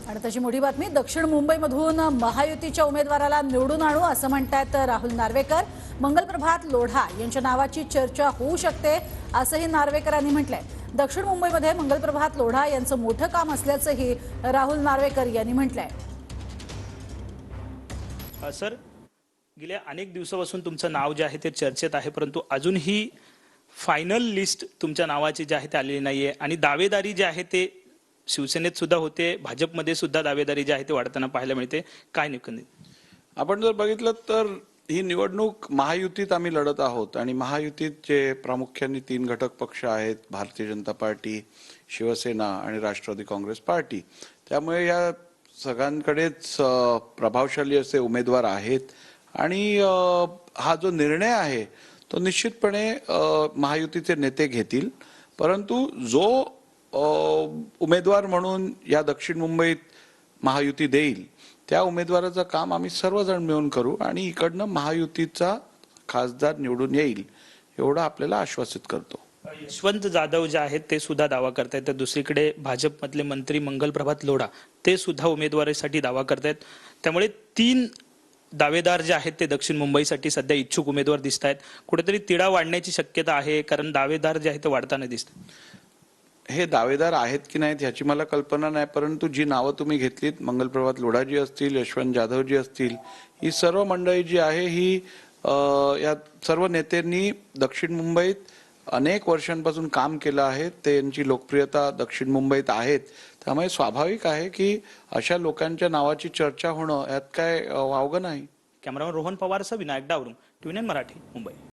आणि त्याची मोठी बातमी, दक्षिण मुंबईमधून महायुतीच्या उमेदवाराला निवडून आणू असं म्हणतात राहुल नार्वेकर। मंगलप्रभात लोढा यांच्या नावाची चर्चा होऊ शकते असंही नार्वेकरांनी म्हटलंय। दक्षिण मुंबईमध्ये मंगलप्रभात लोढा यांचं मोठं काम असल्याचंही राहुल नार्वेकर यांनी म्हटलंय। सर, गेल्या अनेक दिवसापासून तुमचं नाव जे आहे ते चर्चेत आहे, परंतु अजूनही फायनल लिस्ट तुमच्या नावाची जी आहे ते आलेली नाहीये आणि दावेदारी जे आहे ते शिवसेनेत सुद्धा होते, भाजपमध्ये सुद्धा दावेदारी जी आहे ते वाढताना पाहायला मिळते। काय निकंदित आपण जर बघितलं तर ही निवडणूक महायुतीत आम्ही लढत आहोत आणि महायुतीत जे प्रामुख्याने 3 घटक पक्ष आहेत, भारतीय जनता पार्टी, शिवसेना आणि राष्ट्रवादी काँग्रेस पार्टी। त्यामुळे या सगळ्यांकडेच प्रभावशाली असे उमेदवार आहेत आणि हा जो निर्णय आहे तो निश्चितपणे महायुतीचे नेते घेतील। परंतु जो उमेदवार म्हणून या दक्षिण मुंबईत महायुती देईल त्या उमेदवाराचं काम आम्ही सर्वजण मिळून करू आणि इकडनं महायुतीचा खासदार निवडून येईल एवढं आपल्याला आश्वासित करतो। यशवंत जाधव जे आहेत ते सुद्धा दावा करतायत, तर दुसरीकडे भाजपमधले मंत्री मंगलप्रभात लोढा ते सुद्धा उमेदवारीसाठी दावा करतायत। त्यामुळे 3 दावेदार जे आहेत ते दक्षिण मुंबईसाठी सध्या इच्छुक उमेदवार दिसत आहेत। कुठेतरी तिढा वाढण्याची शक्यता आहे, कारण दावेदार जे आहेत ते वाढताना दिसतात। हे दावेदार आहेत की नाहीत ह्याची मला कल्पना नाही, परंतु जी नावं तुम्ही घेतलीत, मंगलप्रभात लोढाजी असतील, यशवंत जाधवजी असतील, ही सर्व मंडळी जी आहे ही या सर्व नेत्यांनी दक्षिण मुंबईत अनेक वर्षांपासून काम केलं आहे। त्यांची लोकप्रियता दक्षिण मुंबईत आहेत, त्यामुळे स्वाभाविक आहे की अशा लोकांच्या नावाची चर्चा होणं यात काय वावगं नाही। कॅमेरामन रोहन पवारसह विनायक डावरून, TVNN मराठी, मुंबई।